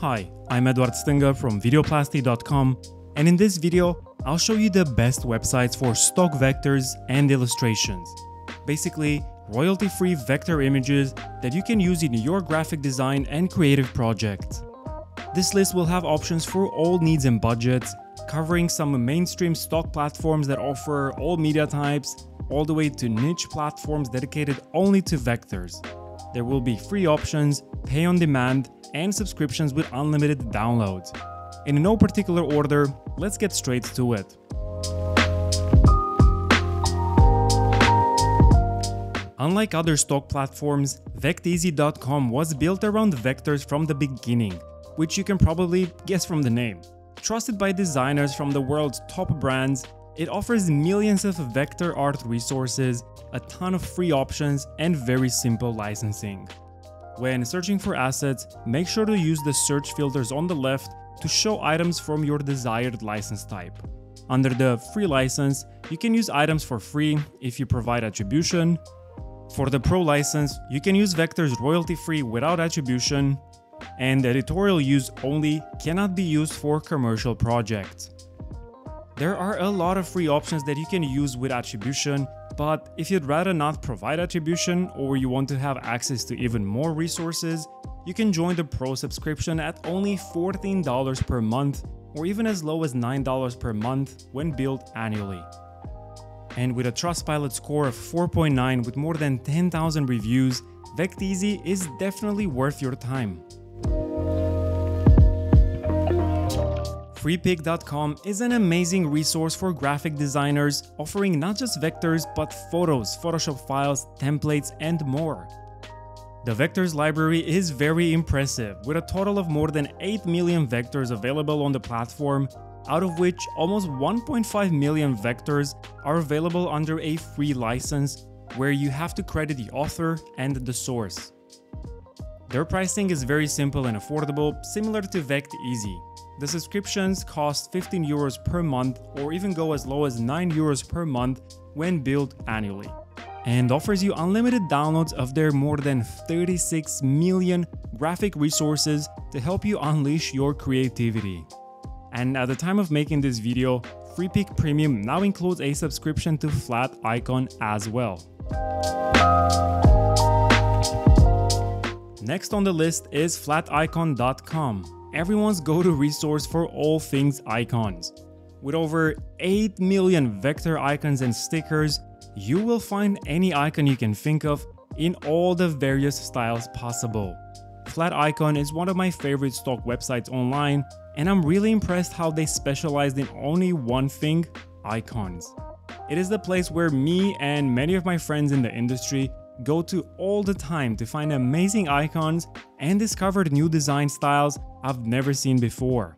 Hi, I'm Edward Stinger from VideoPlasty.com, and in this video, I'll show you the best websites for stock vectors and illustrations. Basically, royalty-free vector images that you can use in your graphic design and creative projects. This list will have options for all needs and budgets, covering some mainstream stock platforms that offer all media types, all the way to niche platforms dedicated only to vectors. There will be free options, pay on demand, and subscriptions with unlimited downloads. In no particular order, let's get straight to it. Unlike other stock platforms, Vecteezy.com was built around vectors from the beginning, which you can probably guess from the name. Trusted by designers from the world's top brands, it offers millions of vector art resources, a ton of free options, and very simple licensing. When searching for assets, make sure to use the search filters on the left to show items from your desired license type. Under the free license, you can use items for free if you provide attribution. For the pro license, you can use vectors royalty-free without attribution, and editorial use only cannot be used for commercial projects. There are a lot of free options that you can use with attribution, but if you'd rather not provide attribution or you want to have access to even more resources, you can join the Pro subscription at only $14 per month or even as low as $9 per month when billed annually. And with a Trustpilot score of 4.9 with more than 10,000 reviews, Vecteezy is definitely worth your time. FreePik.com is an amazing resource for graphic designers, offering not just vectors but photos, Photoshop files, templates, and more. The vectors library is very impressive, with a total of more than 8 million vectors available on the platform, out of which almost 1.5 million vectors are available under a free license, where you have to credit the author and the source. Their pricing is very simple and affordable, similar to Vecteezy. The subscriptions cost 15 euros per month or even go as low as 9 euros per month when billed annually, and offers you unlimited downloads of their more than 36 million graphic resources to help you unleash your creativity. And at the time of making this video, FreePik Premium now includes a subscription to FlatIcon as well. Next on the list is FlatIcon.com. Everyone's go-to resource for all things icons. With over 8 million vector icons and stickers, you will find any icon you can think of in all the various styles possible. FlatIcon is one of my favorite stock websites online, and I'm really impressed how they specialized in only one thing: icons. It is the place where me and many of my friends in the industry go to all the time to find amazing icons and discover new design styles I've never seen before.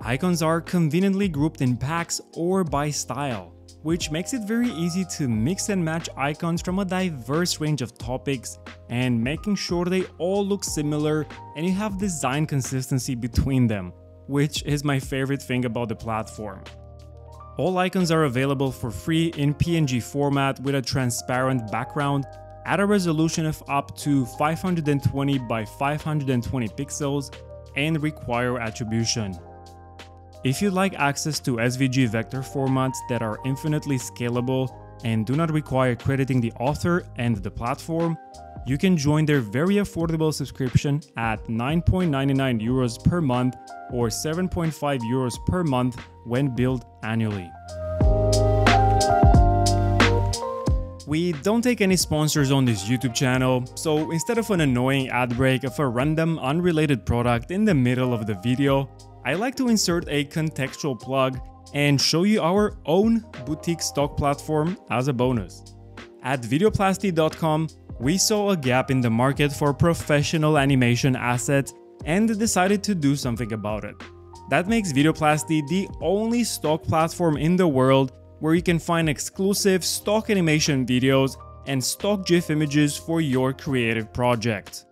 Icons are conveniently grouped in packs or by style, which makes it very easy to mix and match icons from a diverse range of topics, and making sure they all look similar and you have design consistency between them, which is my favorite thing about the platform. All icons are available for free in PNG format with a transparent background at a resolution of up to 520 by 520 pixels and require attribution. If you'd like access to SVG vector formats that are infinitely scalable and do not require crediting the author and the platform, you can join their very affordable subscription at 9.99 euros per month or 7.5 euros per month when billed annually. We don't take any sponsors on this YouTube channel, so instead of an annoying ad break of a random unrelated product in the middle of the video, I like to insert a contextual plug and show you our own boutique stock platform as a bonus. At VideoPlasty.com, we saw a gap in the market for professional animation assets and decided to do something about it. That makes VideoPlasty the only stock platform in the world where you can find exclusive stock animation videos and stock GIF images for your creative project.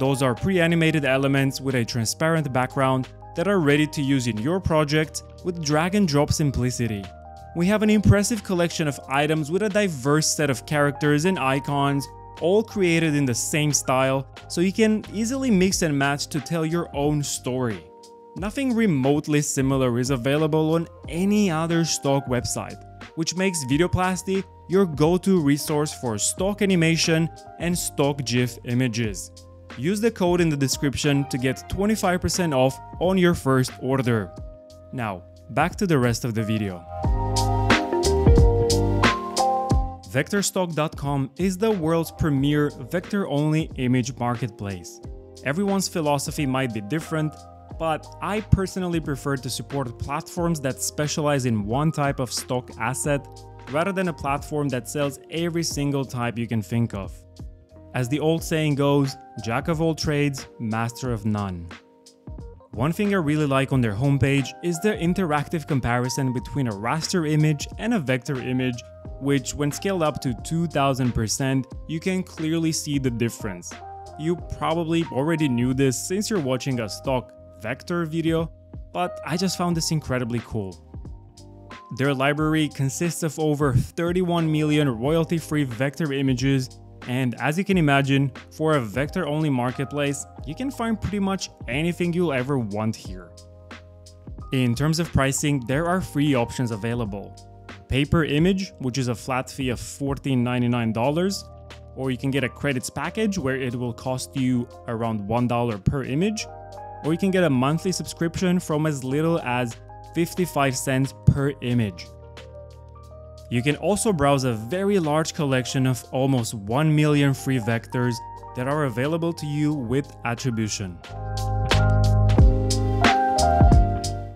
Those are pre-animated elements with a transparent background that are ready to use in your project with drag and drop simplicity. We have an impressive collection of items with a diverse set of characters and icons, all created in the same style, so you can easily mix and match to tell your own story. Nothing remotely similar is available on any other stock website, which makes VideoPlasty your go-to resource for stock animation and stock GIF images. Use the code in the description to get 25% off on your first order. Now, back to the rest of the video. VectorStock.com is the world's premier vector-only image marketplace. Everyone's philosophy might be different, but I personally prefer to support platforms that specialize in one type of stock asset rather than a platform that sells every single type you can think of. As the old saying goes, jack of all trades, master of none. One thing I really like on their homepage is the interactive comparison between a raster image and a vector image, which when scaled up to 2000%, you can clearly see the difference. You probably already knew this since you're watching a stock vector video, but I just found this incredibly cool. Their library consists of over 31 million royalty-free vector images, and as you can imagine, for a vector-only marketplace, you can find pretty much anything you'll ever want here. In terms of pricing, there are three options available. Pay per image, which is a flat fee of $14.99, or you can get a credits package where it will cost you around $1 per image, or you can get a monthly subscription from as little as 55 cents per image. You can also browse a very large collection of almost 1 million free vectors that are available to you with attribution.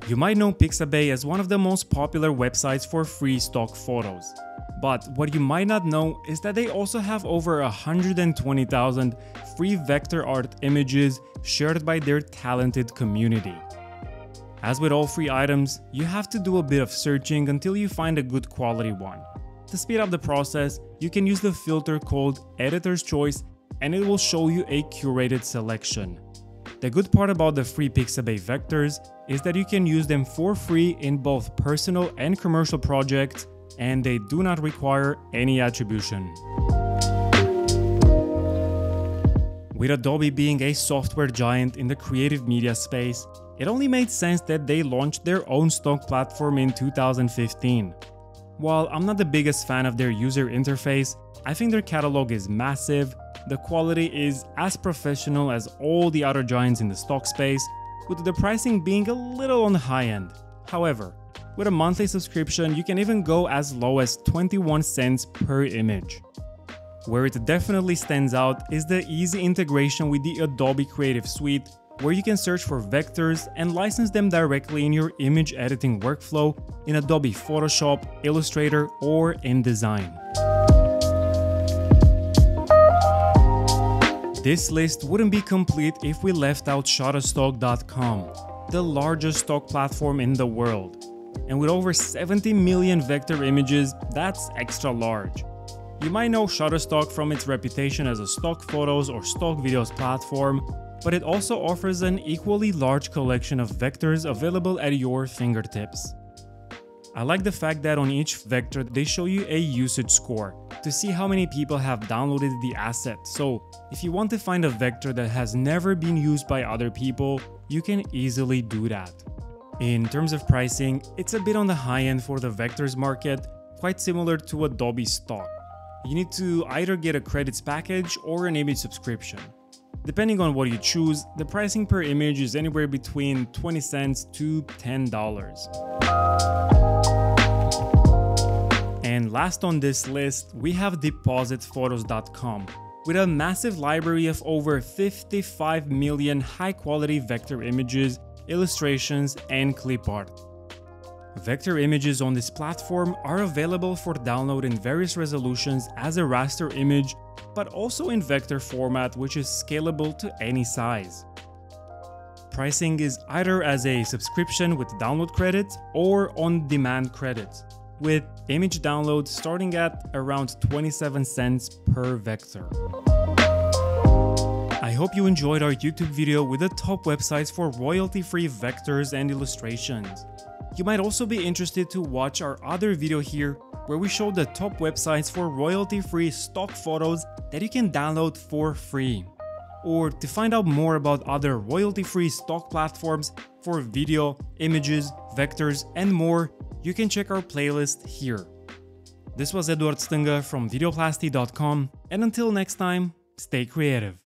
You might know Pixabay as one of the most popular websites for free stock photos. But what you might not know is that they also have over 120,000 free vector art images shared by their talented community. As with all free items, you have to do a bit of searching until you find a good quality one. To speed up the process, you can use the filter called Editor's Choice and it will show you a curated selection. The good part about the free Pixabay vectors is that you can use them for free in both personal and commercial projects, and they do not require any attribution. With Adobe being a software giant in the creative media space, it only made sense that they launched their own stock platform in 2015. While I'm not the biggest fan of their user interface, I think their catalog is massive, the quality is as professional as all the other giants in the stock space, with the pricing being a little on the high end. However, with a monthly subscription, you can even go as low as 21 cents per image. Where it definitely stands out is the easy integration with the Adobe Creative Suite, where you can search for vectors and license them directly in your image editing workflow in Adobe Photoshop, Illustrator, or InDesign. This list wouldn't be complete if we left out Shutterstock.com, the largest stock platform in the world. And with over 70 million vector images, that's extra large. You might know Shutterstock from its reputation as a stock photos or stock videos platform, but it also offers an equally large collection of vectors available at your fingertips. I like the fact that on each vector they show you a usage score to see how many people have downloaded the asset, so if you want to find a vector that has never been used by other people, you can easily do that. In terms of pricing, it's a bit on the high end for the vectors market, quite similar to Adobe Stock. You need to either get a credits package or an image subscription. Depending on what you choose, the pricing per image is anywhere between 20 cents to $10. And last on this list, we have DepositPhotos.com, with a massive library of over 55 million high-quality vector images, illustrations, and clip art. Vector images on this platform are available for download in various resolutions as a raster image, but also in vector format, which is scalable to any size. Pricing is either as a subscription with download credits or on-demand credits, with image downloads starting at around 27 cents per vector. I hope you enjoyed our YouTube video with the top websites for royalty-free vectors and illustrations. You might also be interested to watch our other video here where we show the top websites for royalty-free stock photos that you can download for free. Or to find out more about other royalty-free stock platforms for video, images, vectors, and more, you can check our playlist here. This was Edward Stânga from VideoPlasty.com, and until next time, stay creative.